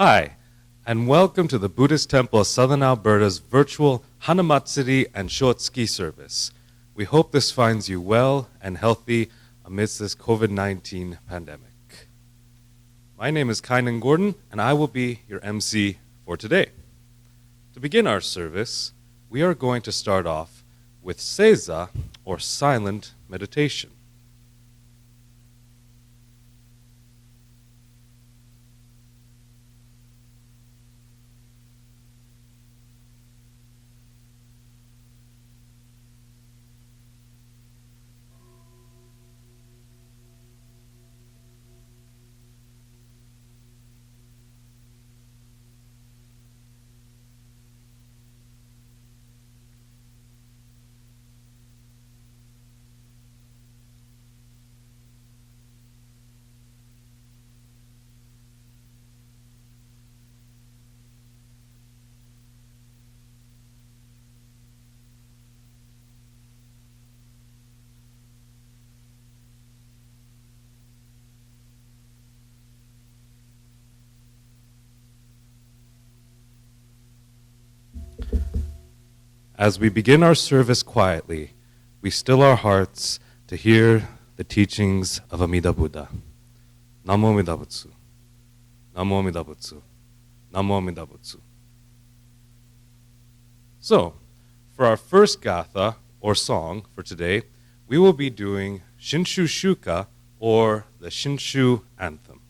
Hi, and welcome to the Buddhist Temple of Southern Alberta's virtual Hanamatsuri and Shotsuki service. We hope this finds you well and healthy amidst this COVID-19 pandemic. My name is Kynan Gordon, and I will be your MC for today. To begin our service, we are going to start off with Seiza, or silent meditation. As we begin our service quietly, we still our hearts to hear the teachings of Amida Buddha. Namo Amida Butsu. Namo Amida Butsu. Namo Amida Butsu. So, for our first gatha, or song, for today, we will be doing Shinshu Shuka, or the Shinshu Anthem.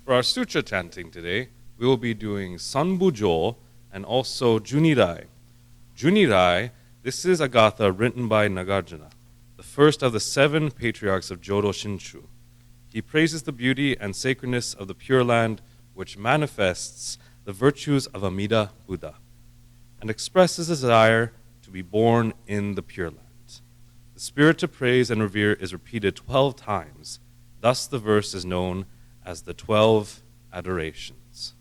For our Sutra chanting today, we will be doing Sanbujo and also Junirai. Junirai, this is a gatha written by Nagarjuna, the first of the 7 patriarchs of Jodo Shinshu. He praises the beauty and sacredness of the Pure Land, which manifests the virtues of Amida Buddha, and expresses a desire to be born in the Pure Land. The spirit to praise and revere is repeated 12 times. Thus the verse is known as the 12 adorations.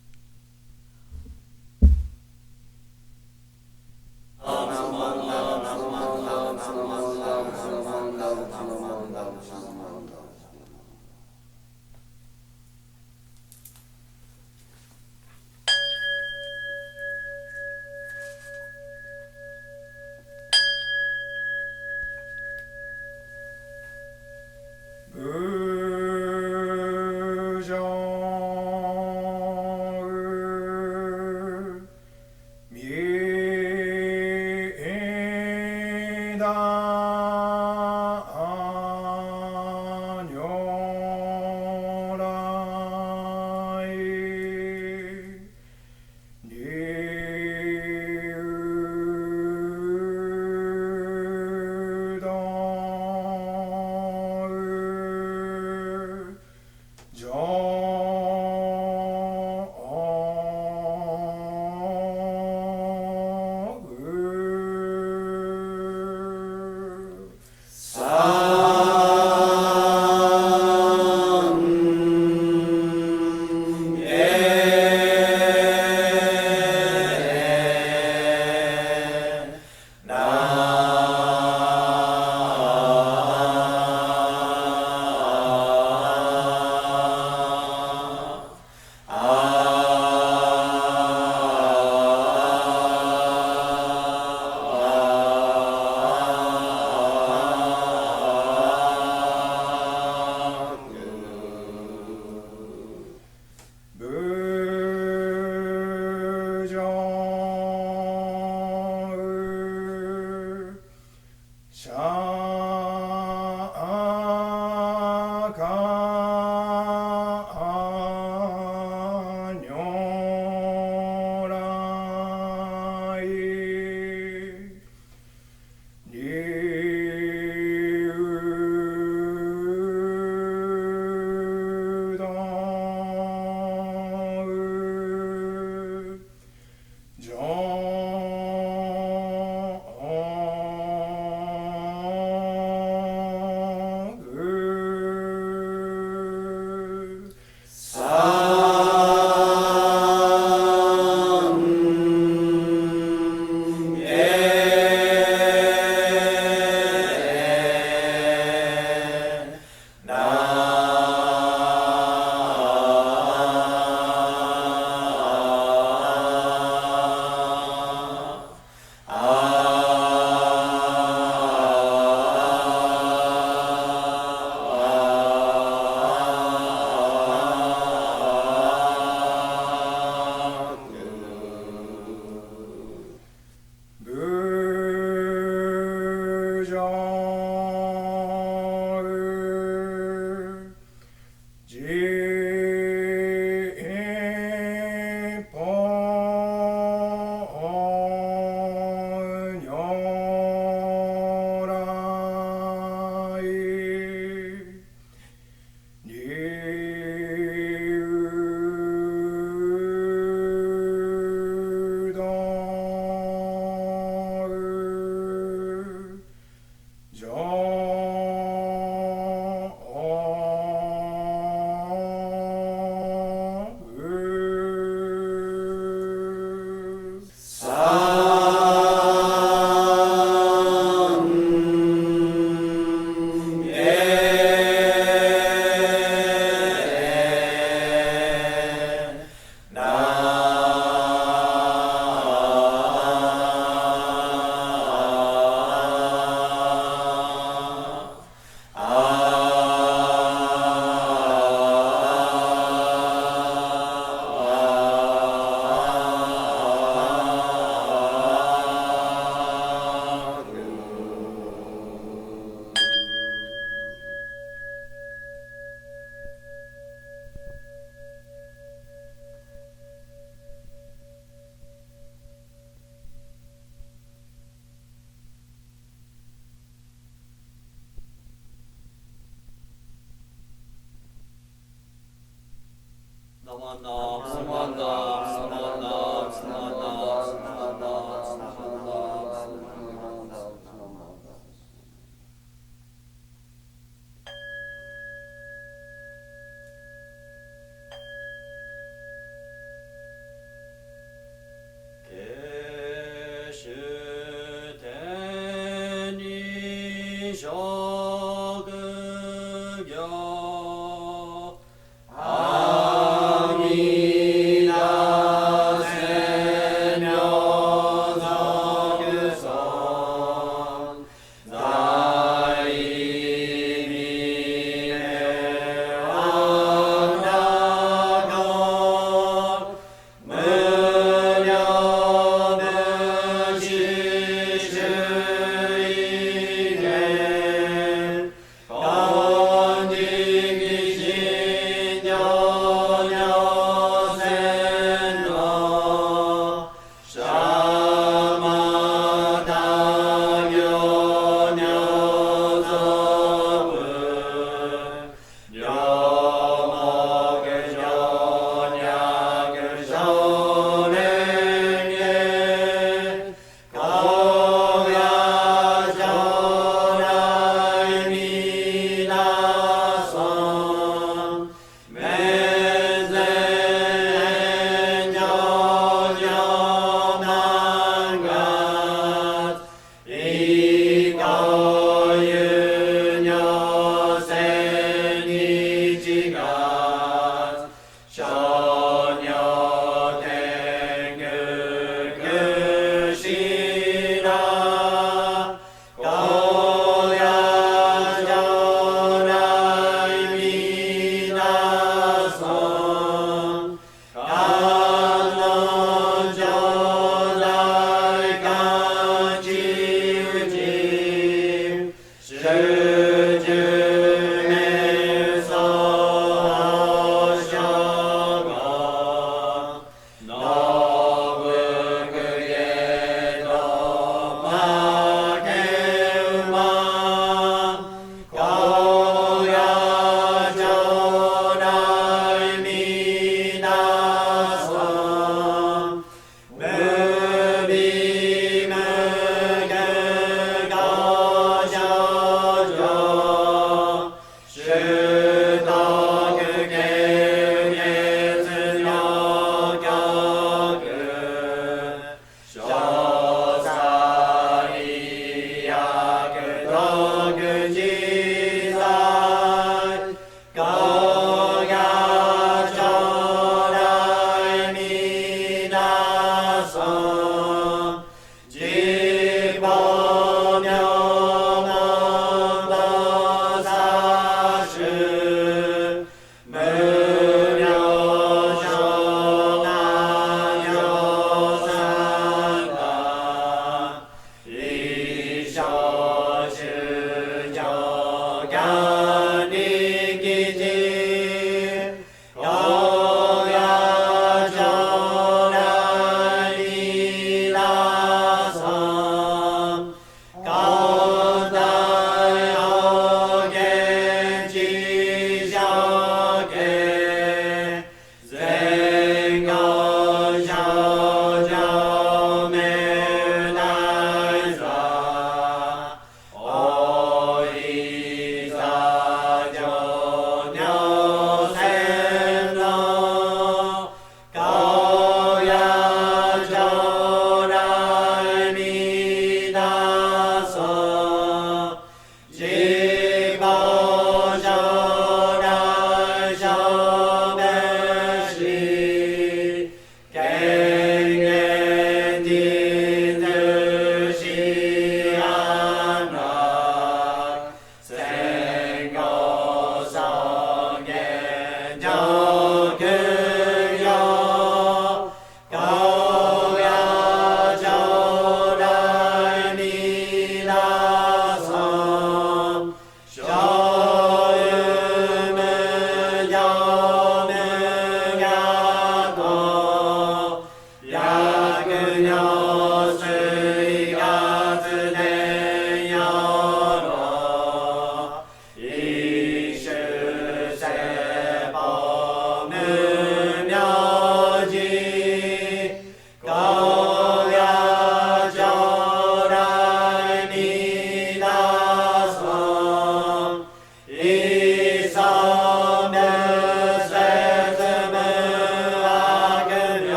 Amina.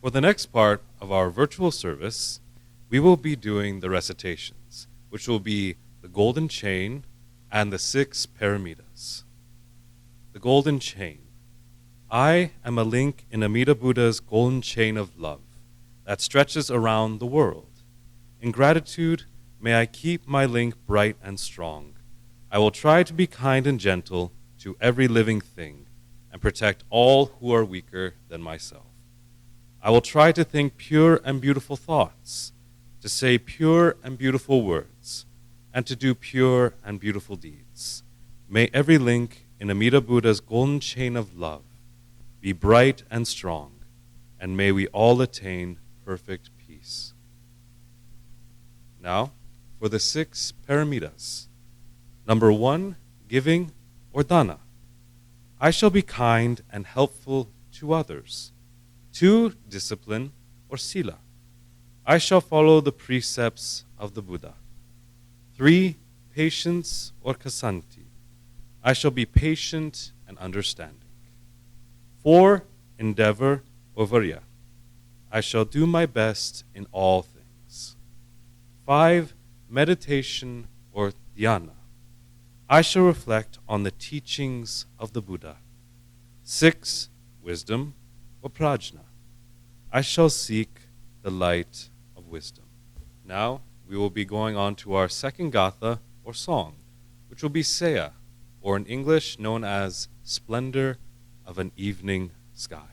For the next part of our virtual service, we will be doing the recitations, which will be the golden chain and the 6 paramitas. The golden chain. I am a link in Amida Buddha's golden chain of love that stretches around the world. In gratitude, may I keep my link bright and strong. I will try to be kind and gentle to every living thing and protect all who are weaker than myself. I will try to think pure and beautiful thoughts, to say pure and beautiful words, and to do pure and beautiful deeds. May every link in Amida Buddha's golden chain of love be bright and strong, and may we all attain perfect peace. Now, for the 6 paramitas. Number 1, giving or dana. I shall be kind and helpful to others. 2, discipline or sila. I shall follow the precepts of the Buddha. 3, patience or kasanti. I shall be patient and understanding. 4, endeavor or varya. I shall do my best in all things. 5, meditation or dhyana. I shall reflect on the teachings of the Buddha. 6, wisdom or prajna. I shall seek the light of wisdom. Now we will be going on to our second gatha or song, which will be Seya, or in English known as Splendor of an Evening Sky.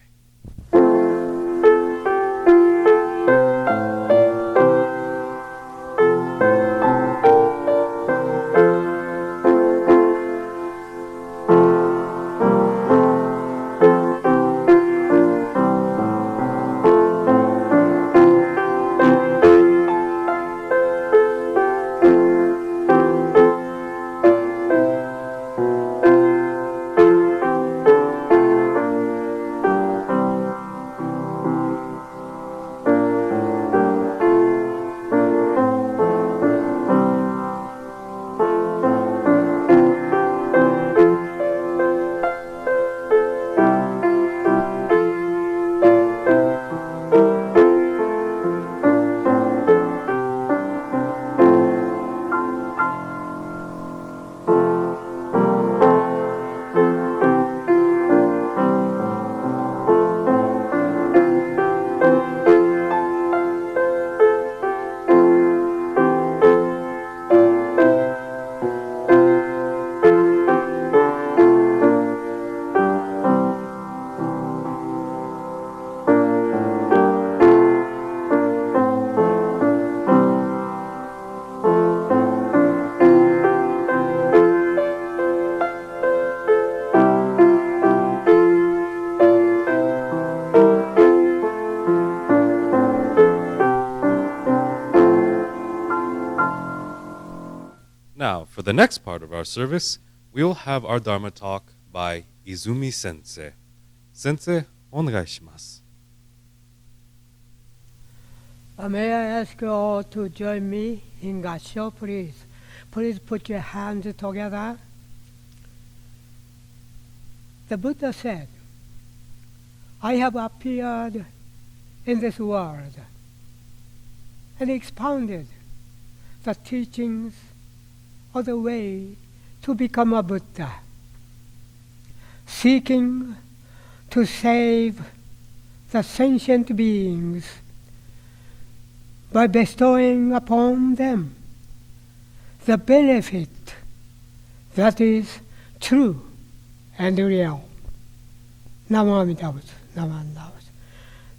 Now, for the next part of our service, we will have our Dharma talk by Izumi sensei. Sensei, onegaishimasu. May I ask you all to join me in Gassho, please? Please put your hands together. The Buddha said, I have appeared in this world and expounded the teachings of the way to become a Buddha, seeking to save the sentient beings by bestowing upon them the benefit that is true and real. Namo Amitabha, Namo Amitabha,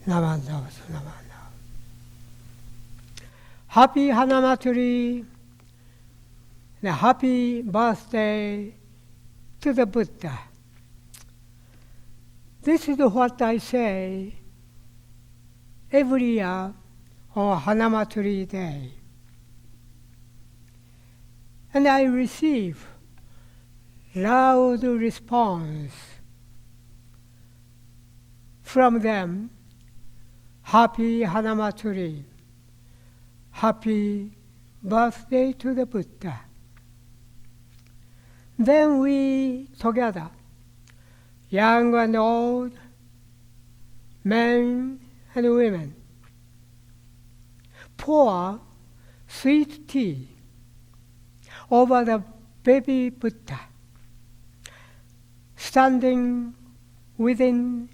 Namo Amitabha, Namo Amitabha. Happy Hanamatsuri, and happy birthday to the Buddha. This is what I say every year on Hanamatsuri Day. And I receive loud response from them. Happy Hanamatsuri. Happy birthday to the Buddha. Then we together, young and old, men and women, pour sweet tea over the baby Buddha, standing within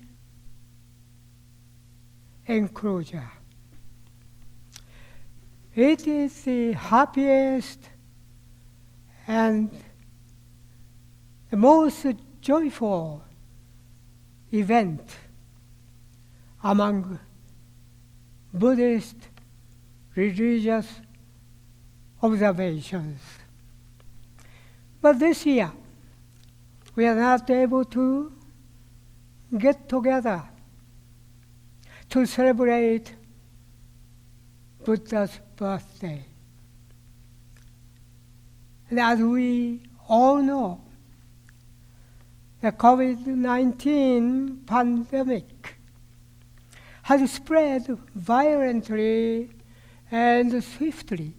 enclosure. It is the happiest and the most joyful event among Buddhist religious observations. But this year, we are not able to get together to celebrate Buddha's birthday. And as we all know, the COVID-19 pandemic has spread violently and swiftly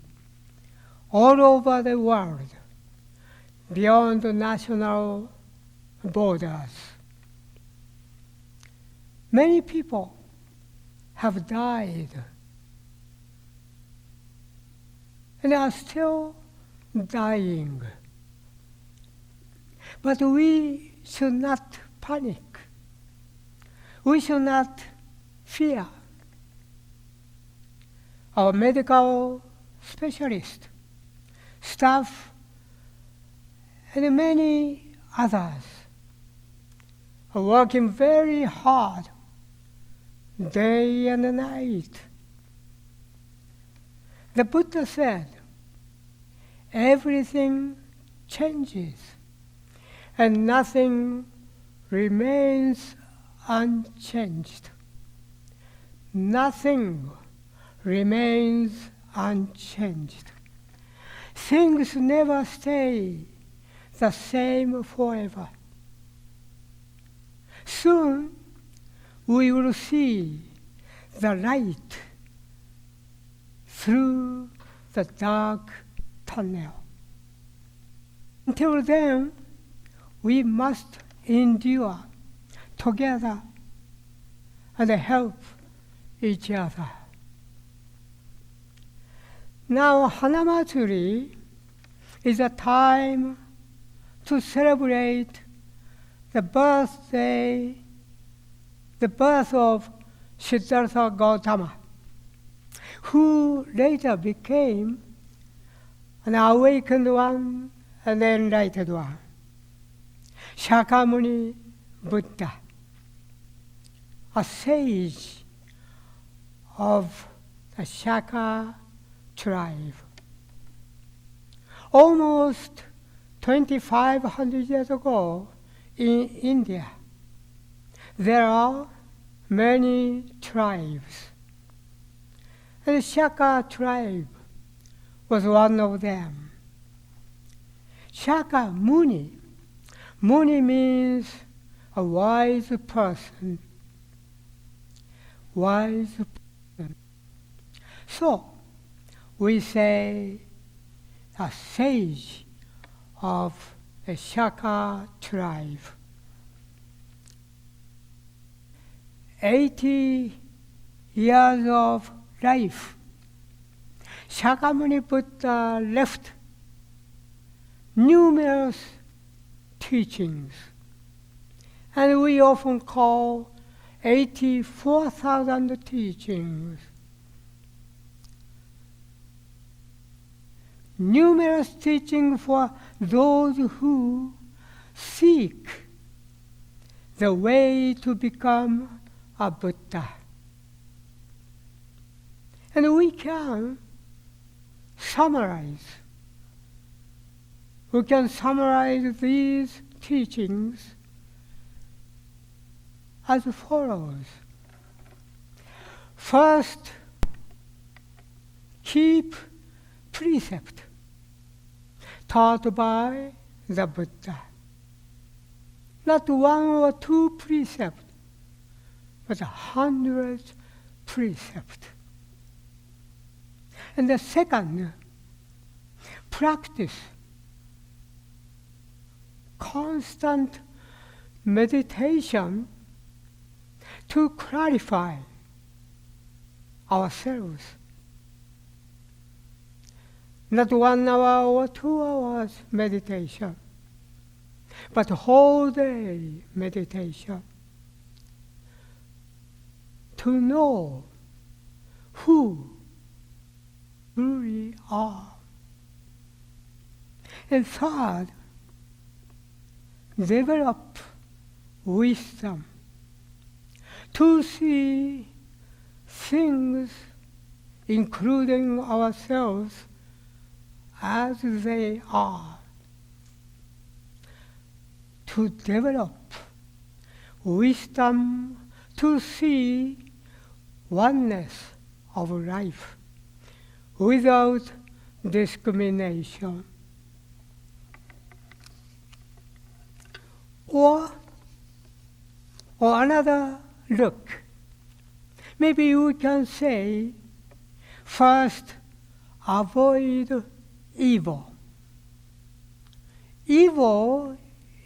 all over the world, beyond the national borders. Many people have died and are still dying. But we should not panic. We should not fear. Our medical specialists, staff, and many others are working very hard, day and night. The Buddha said, everything changes and nothing remains unchanged. Nothing remains unchanged. Things never stay the same forever. Soon we will see the light through the dark tunnel. Until then, we must endure together and help each other. Now, Hanamatsuri is a time to celebrate the birth of Siddhartha Gautama, who later became an awakened one and enlightened one, Shakyamuni Buddha, a sage of the Shaka tribe. Almost 2,500 years ago in India, there are many tribes. And the Shaka tribe was one of them. Shakyamuni. Muni means a wise person. Wise person. So, we say a sage of the Shaka tribe. 80 years of life, Shakyamuni Buddha left numerous teachings, and we often call 84,000 teachings. numerous teachings for those who seek the way to become a Buddha. And we can summarize. We can summarize these teachings as follows. First, keep precept taught by the Buddha. Not one or two precepts, but 100 precepts. And the second, practice constant meditation to clarify ourselves. Not 1 hour or 2 hours meditation, but whole day meditation to know who we are. And third, develop wisdom to see things, including ourselves, as they are. To develop wisdom to see oneness of life without discrimination. Or another look. Maybe you can say, first, avoid evil. Evil,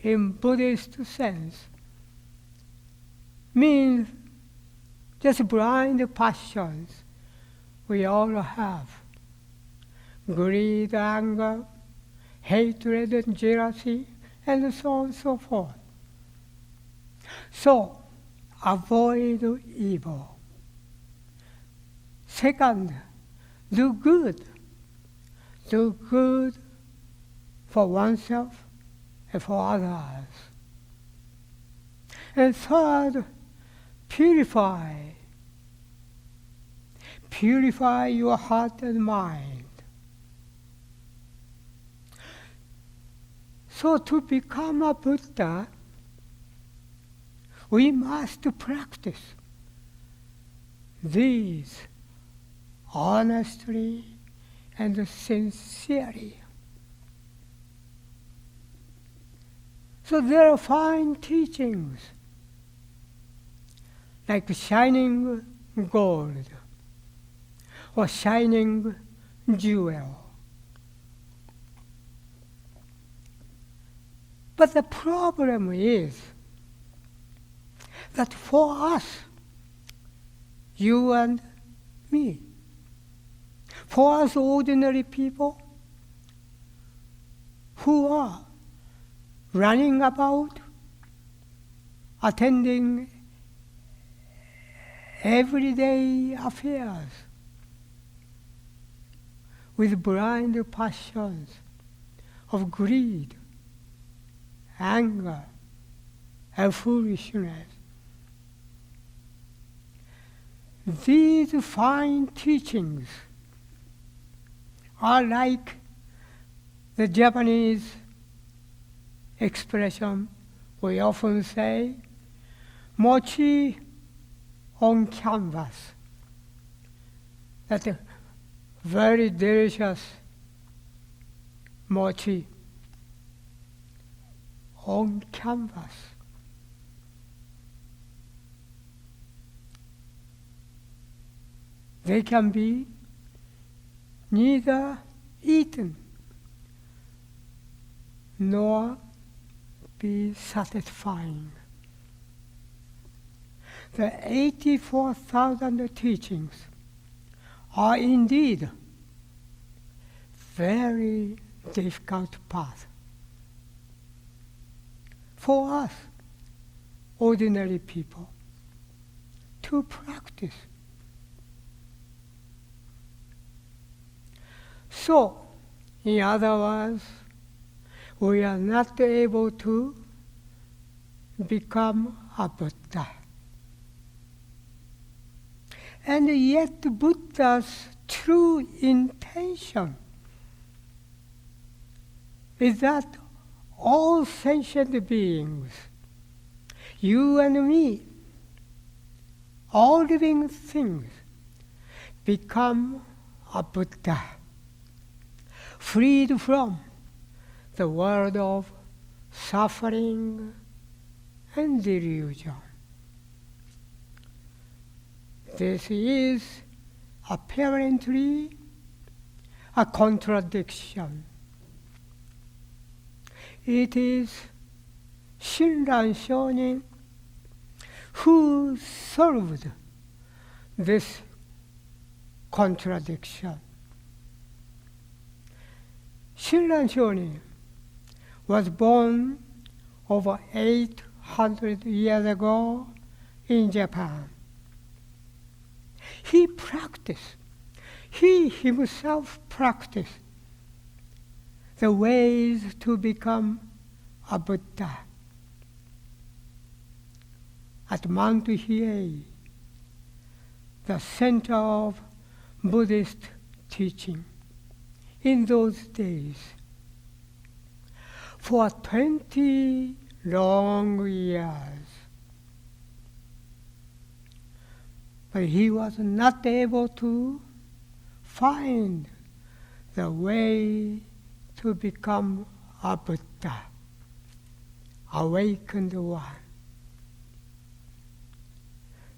in Buddhist sense, means just blind passions we all have. Greed, anger, hatred, and jealousy, and so on and so forth. So, avoid evil. Second, do good. Do good for oneself and for others. And third, purify. Purify your heart and mind. So to become a Buddha, we must practice these honestly and sincerely. So there are fine teachings, like shining gold or shining jewel. But the problem is that for us, you and me, for us ordinary people who are running about, attending everyday affairs with blind passions of greed, anger, and foolishness. These fine teachings are like the Japanese expression we often say, mochi on canvas. That's a very delicious mochi on canvas. They can be neither eaten nor be satisfying. The 84,000 teachings are indeed very difficult path for us, ordinary people, to practice. So, In other words, we are not able to become a Buddha. And yet Buddha's true intention is that all sentient beings, you and me, all living things, become a Buddha, freed from the world of suffering and delusion. This is apparently a contradiction. It is Shinran Shonin who solved this contradiction. Shinran Shonin was born over 800 years ago in Japan. He himself practiced the ways to become a Buddha at Mount Hiei, the center of Buddhist teaching in those days. For 20 long years. But he was not able to find the way to become a Buddha, awakened one.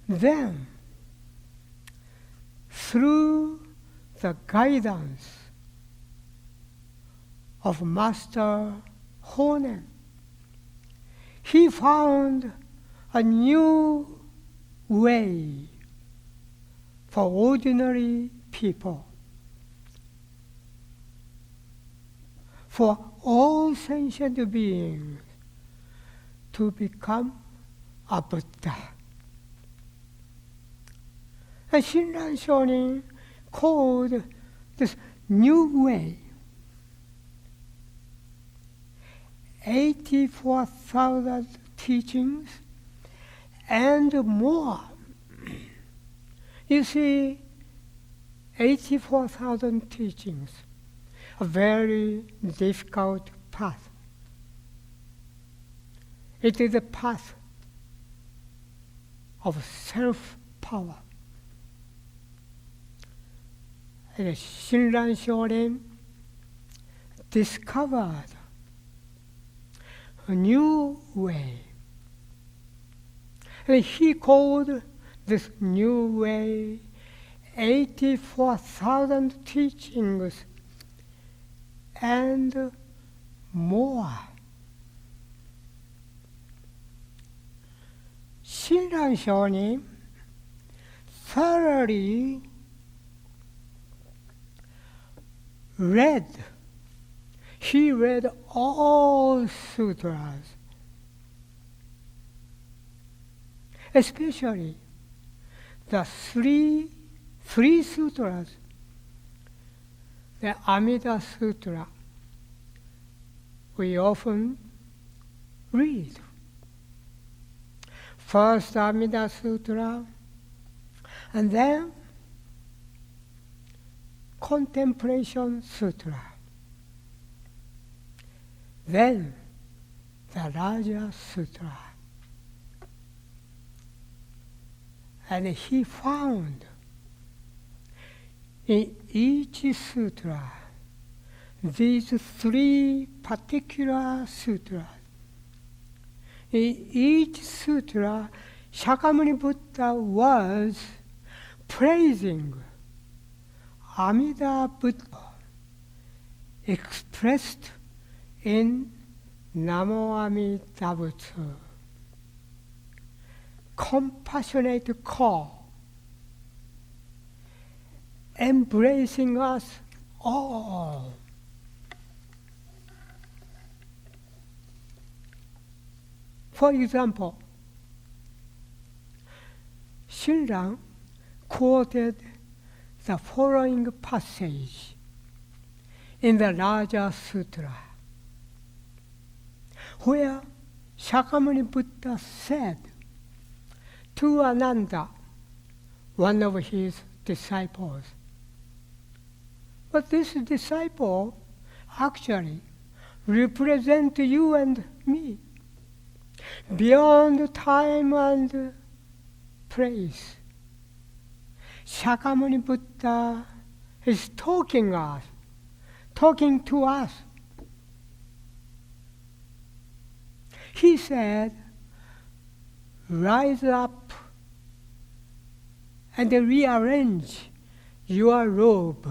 Then, through the guidance of Master Honen, he found a new way for ordinary people, for all sentient beings to become a Buddha. And Shinran Shonin called this new way 84,000 teachings and more. You see, 84,000 teachings, a very difficult path. It is a path of self-power. And Shinran Shonin discovered a new way. And he called this new way 84,000 teachings and more. Shinran Shonin thoroughly read all sutras, especially the three sutras, the Amida Sutra, we often read. First Amida Sutra, and then Contemplation Sutra. Then the Raja Sutra. And he found in each sutra these three particular sutras. In each sutra, Shakyamuni Buddha was praising Amida Buddha, expressed in Namo Amida Butsu, compassionate call, embracing us all. For example, Shinran quoted the following passage in the larger Sutra, where Shakyamuni Buddha said to Ananda, one of his disciples, but this disciple actually represents you and me beyond time and place. Shakyamuni Buddha is talking to us. He said, rise up and rearrange your robe.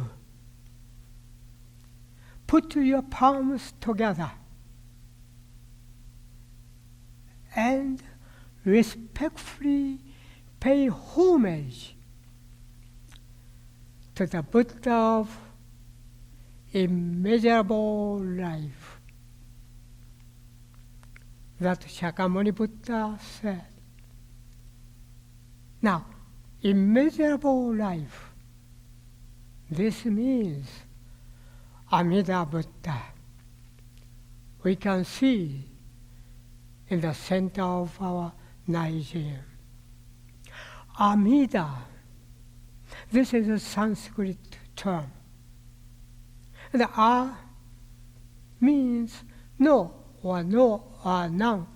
Put your palms together and respectfully pay homage to the Buddha of immeasurable life. That Shakyamuni Buddha said. Now, immeasurable life, this means Amida Buddha. We can see in the center of our Nigeria. Amida, this is a Sanskrit term. And A means no or none.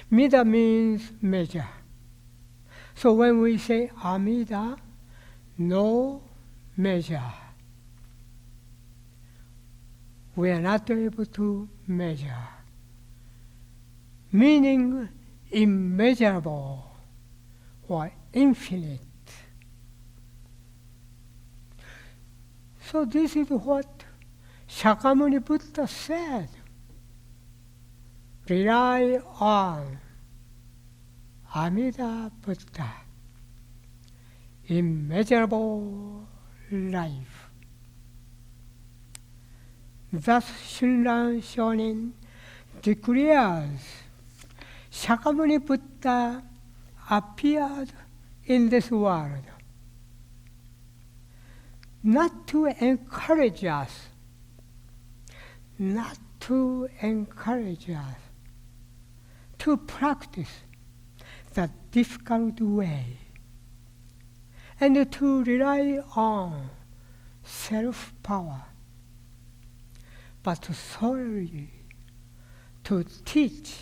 Mida means measure. So when we say Amida, no measure, we are not able to measure. Meaning immeasurable or infinite. So this is what Shakyamuni Buddha said. Rely on Amida Buddha, immeasurable life. Thus Shinran Shonin declares Shakyamuni Buddha appeared in this world not to encourage us, to practice the difficult way and to rely on self-power, but solely to teach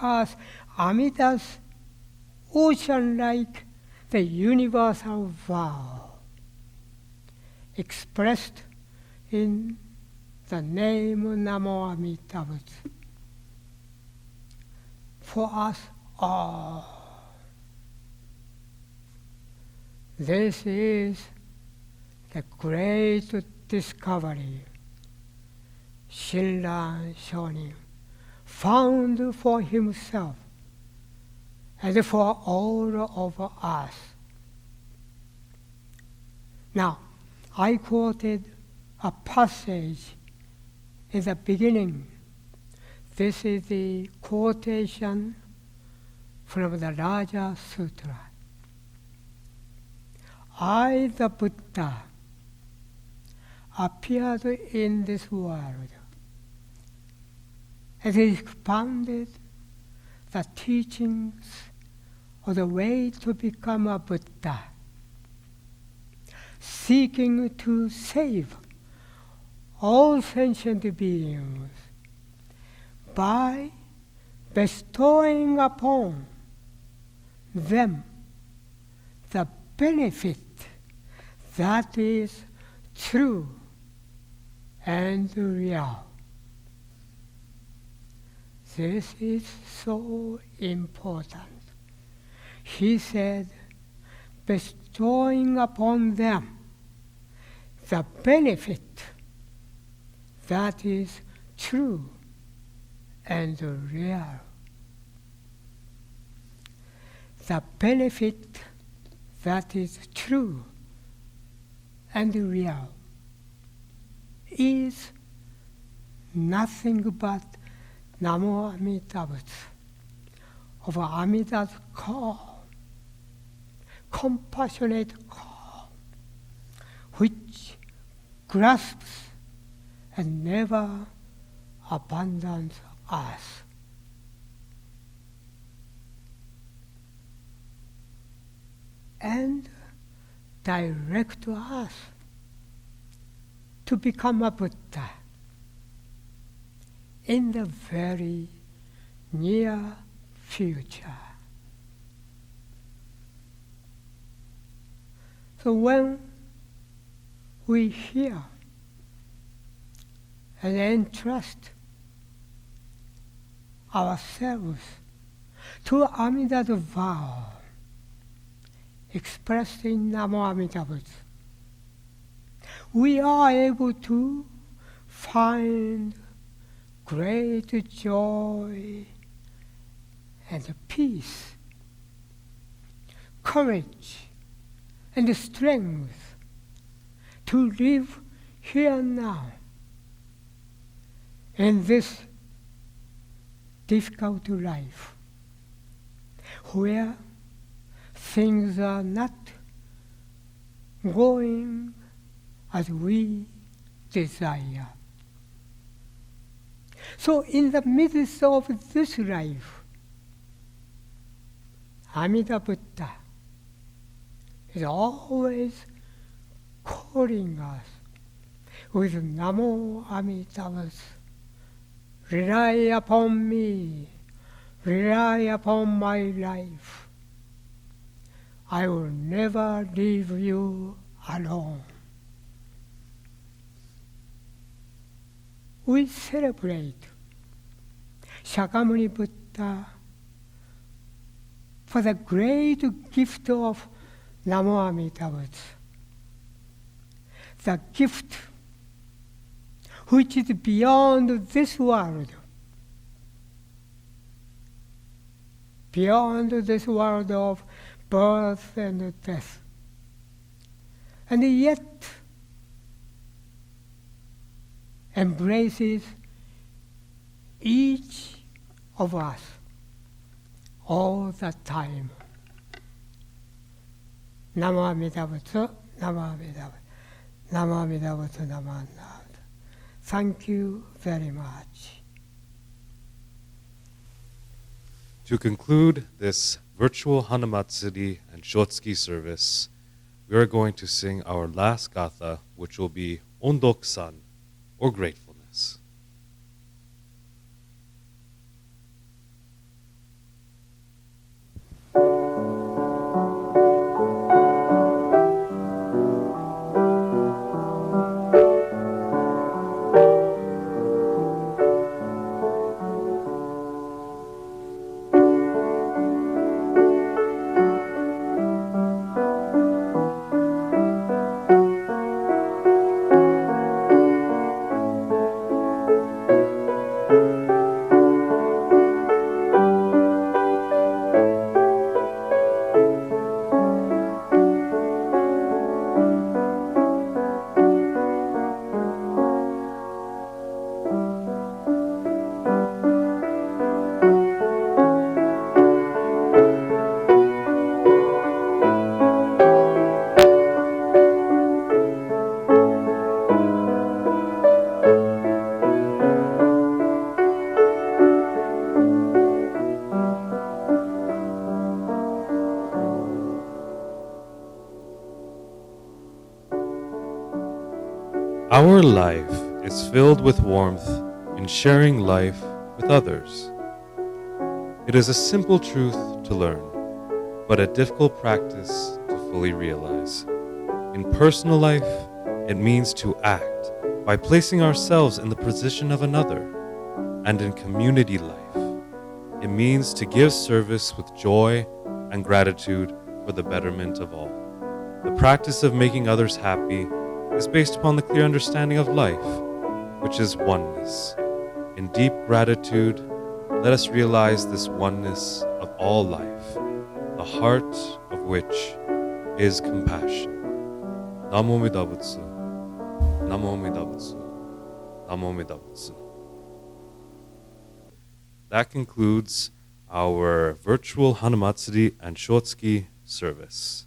us Amida's ocean-like the universal vow expressed in the name Namo Amida Butsu for us all. This is the great discovery Shinran Shonin found for himself and for all of us. Now, I quoted a passage in the beginning. This is the quotation from the Raja Sutra. I, the Buddha, appeared in this world and expounded the teachings of the way to become a Buddha, seeking to save all sentient beings by bestowing upon them the benefit that is true and real. This is so important. He said, bestowing upon them the benefit that is true and real. The benefit that is true and real is nothing but Namo Amida Butsu, of Amida's call, compassionate call, which grasps and never abandons us. And direct us to become a Buddha in the very near future. So when we hear and entrust ourselves to Amida's vow expressed in Namo Amida Butsu, we are able to find great joy and peace, courage and strength to live here and now in this difficult life where things are not going as we desire. So in the midst of this life, Amida Buddha is always calling us with Namo Amida Butsu. Rely upon me, rely upon my life. I will never leave you alone. We celebrate Shakyamuni Buddha for the great gift of Namo Amida Butsu, the gift which is beyond this world, beyond this world of birth and death. And yet embraces each of us all the time. Namo Amida Butsu, Namo Amida Butsu, Namo Amida Butsu, Namo Amida Butsu. Thank you very much. To conclude this virtual Hanamatsuri and Shotsuki service, we are going to sing our last gatha, which will be Ondok-san, or gratefulness. Our life is filled with warmth in sharing life with others. It is a simple truth to learn, but a difficult practice to fully realize. In personal life, it means to act by placing ourselves in the position of another. And in community life, it means to give service with joy and gratitude for the betterment of all. The practice of making others happy is based upon the clear understanding of life, which is oneness. In deep gratitude, let us realize this oneness of all life, the heart of which is compassion. Namo Amida Butsu, Namo Amida Butsu, Namo Amida Butsu. That concludes our virtual Hanamatsuri and Shotsuki service.